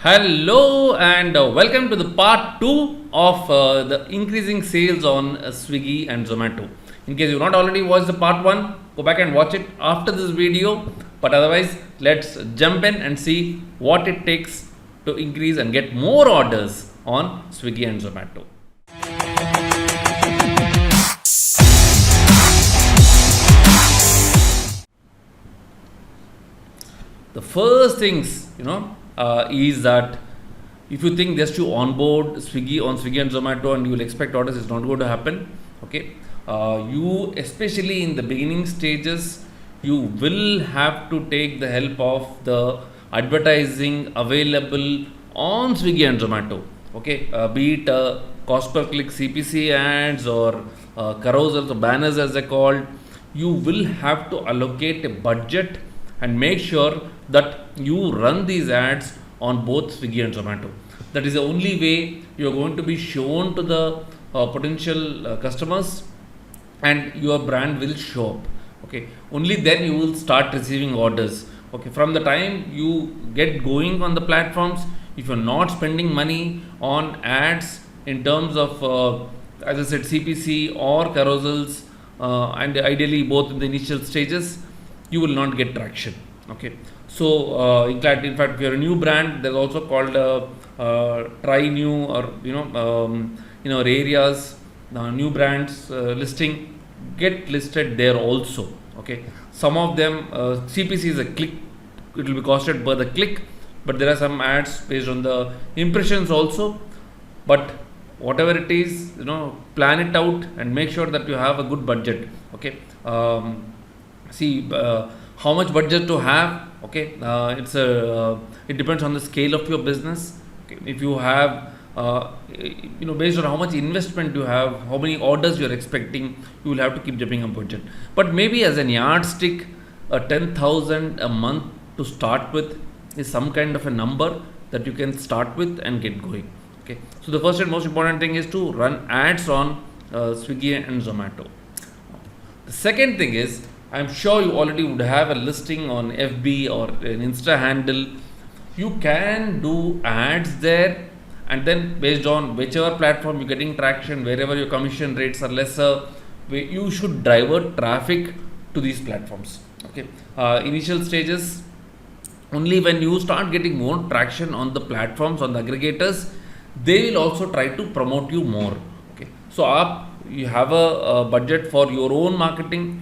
Hello and welcome to the part 2 of the increasing sales on Swiggy and Zomato. In case you've not already watched the part 1, go back and watch it after this video. But otherwise, let's jump in and see what it takes to increase and get more orders on Swiggy and Zomato. The first things, is that if you think just to onboard Swiggy and Zomato and you will expect orders, it's not going to happen. Okay, you especially in the beginning stages, you will have to take the help of the advertising available on Swiggy and Zomato. Okay, be it cost per click CPC ads or carousels or banners as they're called, you will have to allocate a budget and make sure that you run these ads on both Swiggy and Zomato. That is the only way you are going to be shown to the potential customers and your brand will show up. Okay, only then you will start receiving orders. Okay, from the time you get going on the platforms, if you're not spending money on ads in terms of as I said CPC or carousels and ideally both in the initial stages, you will not get traction. Okay, so in fact if you're a new brand, there's also called try new or areas new brands listing, get listed there also. Okay, some of them CPC is a click, it will be costed per the click, but there are some ads based on the impressions also. But whatever it is, plan it out and make sure that you have a good budget. Okay, see how much budget to have. Okay, it depends on the scale of your business. Okay, if you have based on how much investment you have, how many orders you are expecting, you will have to keep jumping on budget. But maybe as an yardstick, 10,000 a month to start with is some kind of a number that you can start with and get going. Okay, so the first and most important thing is to run ads on Swiggy and Zomato. The second thing is, I'm sure you already would have a listing on FB or an Insta handle. You can do ads there, and then based on whichever platform you're getting traction, wherever your commission rates are lesser, you should divert traffic to these platforms. Okay, initial stages, only when you start getting more traction on the platforms, on the aggregators, they will also try to promote you more. Okay, so you have a budget for your own marketing,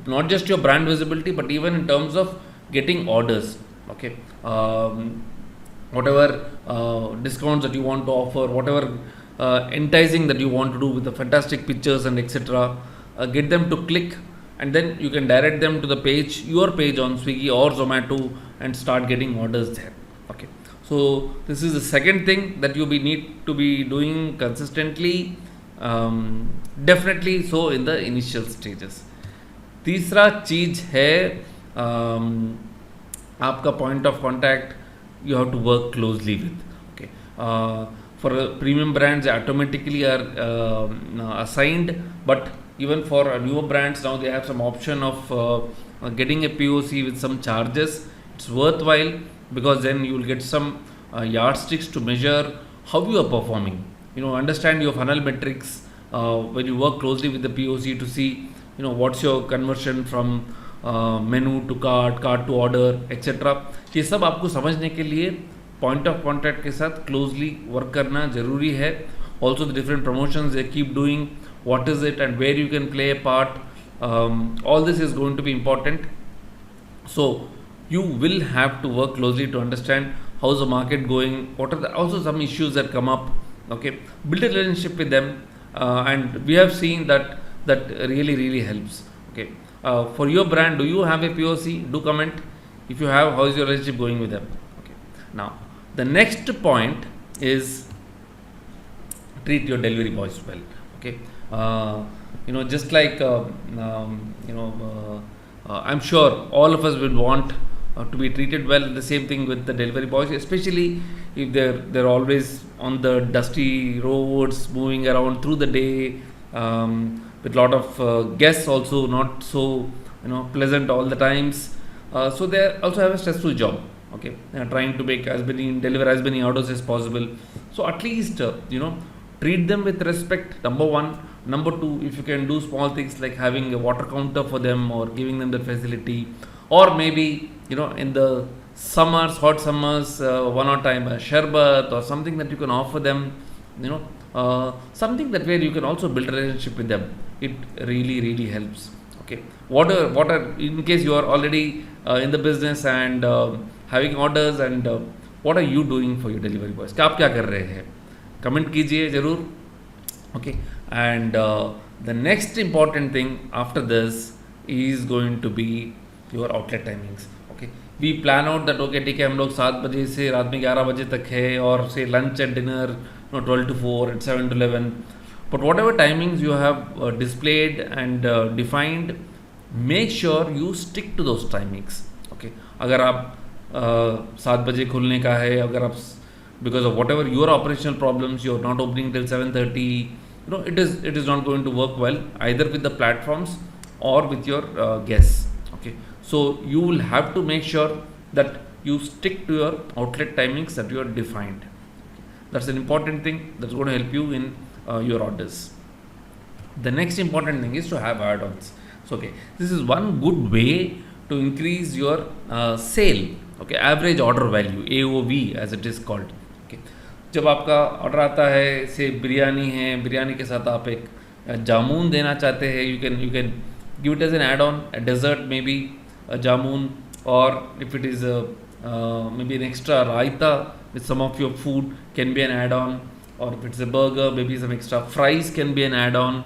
not just your brand visibility, but even in terms of getting orders. Okay, whatever discounts that you want to offer, whatever enticing that you want to do with the fantastic pictures and etc., get them to click, and then you can direct them to the page, your page on Swiggy or Zomato, and start getting orders there. Okay, so this is the second thing that you need to be doing consistently, definitely so in the initial stages. तीसरा चीज है आपका point of contact, you have to work closely with. Okay, for premium brands automatically are assigned, but even for newer brands now they have some option of getting a POC with some charges. It's worthwhile because then you will get some yardsticks to measure how you are performing. Understand your funnel metrics when you work closely with the POC to see what's your conversion from menu to cart to order etc. ये सब आपको समझने के लिए point of contact के साथ closely work करना जरूरी है. Also the different promotions they keep doing, what is it and where you can play a part, all this is going to be important. So you will have to work closely to understand how's the market going, what are also some issues that come up. Okay, build a relationship with them, and we have seen that really helps. Okay, for your brand, do you have a POC? Do comment. If you have, how is your relationship going with them? Okay, now the next point is treat your delivery boys well. Okay, just like I'm sure all of us will want to be treated well. The same thing with the delivery boys, especially if they're always on the dusty roads, moving around through the day, with lot of guests also not so pleasant all the times. So they also have a stressful job. Okay, trying to make deliver as many orders as possible. So at least treat them with respect, number one. Number two, if you can do small things like having a water counter for them or giving them the facility, or maybe in the summers, hot summers, one or time a sherbet or something that you can offer them, something that where you can also build a relationship with them. It really helps. Okay, what are in case you are already in the business and having orders, and what are you doing for your delivery boys? क्या आप क्या कर रहे हैं? Comment कीजिए जरूर. Okay, and the next important thing after this is going to be your outlet timings. Okay, we plan out that okay ठीक है हम लोग 7 बजे से रात में 11 बजे तक है, और say lunch and dinner 12 to 4 and 7 to 11. But whatever timings you have displayed and defined, make sure you stick to those timings. Okay, अगर आप 7 बजे खुलने का है, अगर आप because of whatever your operational problems you're not opening till 7:30, it is not going to work well either with the platforms or with your guests. Okay, so you will have to make sure that you stick to your outlet timings that you are defined. That's an important thing that's going to help you in your orders. The next important thing is to have add-ons. So okay, this is one good way to increase your sale. Okay, average order value, AOV as it is called. Okay, जब आपका order आता है, से बिरयानी है, बिरयानी के साथ आप एक जामुन देना चाहते हैं, you can give it as an add-on, a dessert maybe, a jamun, or if it is maybe an extra raita with some of your food can be an add-on, or if it's a burger, maybe some extra fries can be an add-on.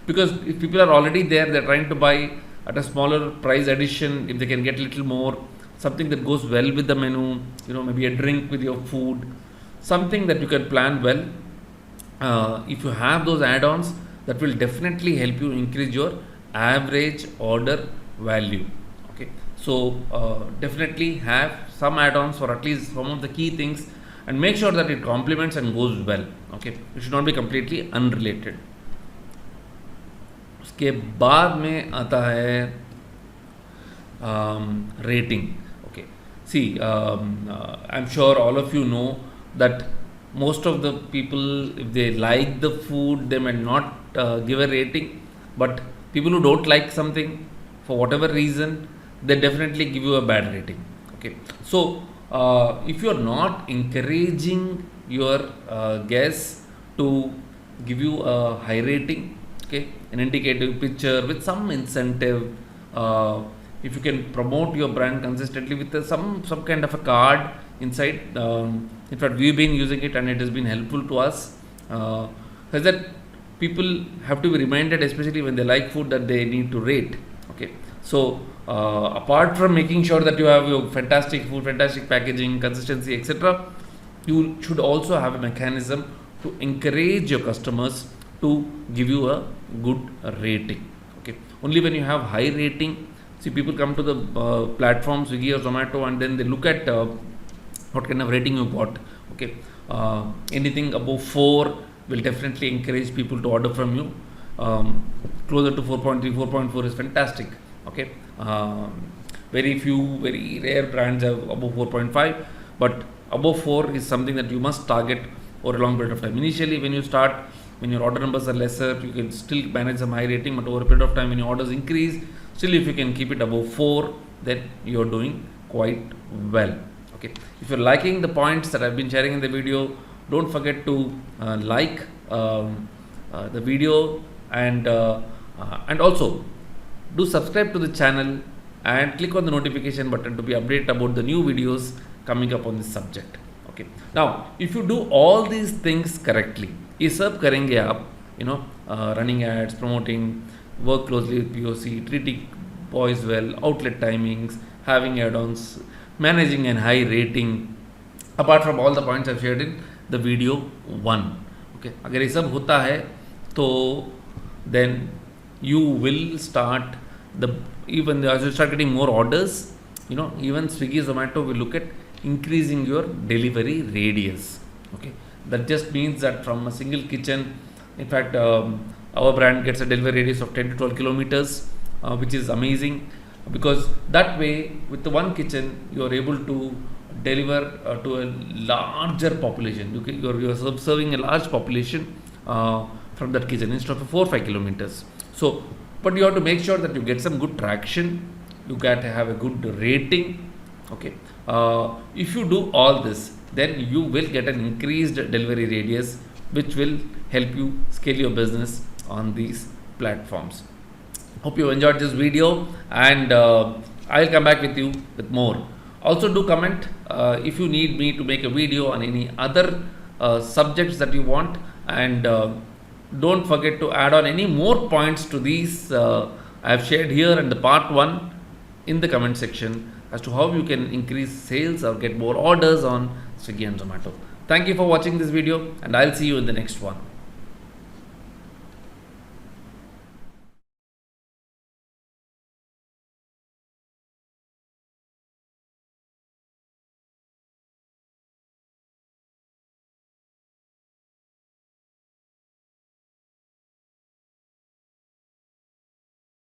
Because if people are already there, they're trying to buy at a smaller price addition. If they can get a little more, something that goes well with the menu, maybe a drink with your food, something that you can plan well. If you have those add-ons, that will definitely help you increase your average order value. Okay, so definitely have some add-ons for at least some of the key things, and make sure that it complements and goes well. Okay, it should not be completely unrelated. उसके बाद में आता है rating. Okay, see, I'm sure all of you know that most of the people, if they like the food, they may not give a rating, but people who don't like something for whatever reason, they definitely give you a bad rating. Okay, so if you're not encouraging your guests to give you a high rating, okay, an indicative picture with some incentive, if you can promote your brand consistently with some kind of a card inside. In fact, we've been using it and it has been helpful to us, is that people have to be reminded, especially when they like food, that they need to rate. Okay, so apart from making sure that you have your fantastic food, fantastic packaging, consistency, etc., you should also have a mechanism to encourage your customers to give you a good rating. Okay, only when you have high rating, see, people come to the platform Swiggy or Zomato, and then they look at what kind of rating you got. Okay, anything above 4 will definitely encourage people to order from you. Closer to 4.3, 4.4 is fantastic. Okay, very few, very rare brands have above 4.5, but above 4 is something that you must target over a long period of time. Initially, when you start, when your order numbers are lesser, you can still manage some high rating, but over a period of time, when your orders increase, still if you can keep it above 4, then you're doing quite well. Okay, if you're liking the points that I've been sharing in the video, don't forget to like the video, and also do subscribe to the channel and click on the notification button to be updated about the new videos coming up on this subject. Okay, now if you do all these things correctly, ये सब करेंगे आप, running ads, promoting, work closely with POC, treating boys well, outlet timings, having add-ons, managing a high rating, apart from all the points I've shared in the video 1. Okay, अगर ये सब होता है तो then you will start even as you start getting more orders, even Swiggy Zomato will look at increasing your delivery radius. Okay, that just means that from a single kitchen, in fact, our brand gets a delivery radius of 10 to 12 kilometers, which is amazing. because that way with the one kitchen you are able to deliver to a larger population. You're serving a large population from that kitchen instead of 4-5 kilometers. So, but you have to make sure that you get some good traction, you got to have a good rating. Okay, if you do all this, then you will get an increased delivery radius, which will help you scale your business on these platforms. Hope you enjoyed this video, and I'll come back with you with more. Also, do comment if you need me to make a video on any other subjects that you want, and don't forget to add on any more points to these I have shared here in the part 1 in the comment section as to how you can increase sales or get more orders on Swiggy and Zomato. Thank you for watching this video, and I'll see you in the next one.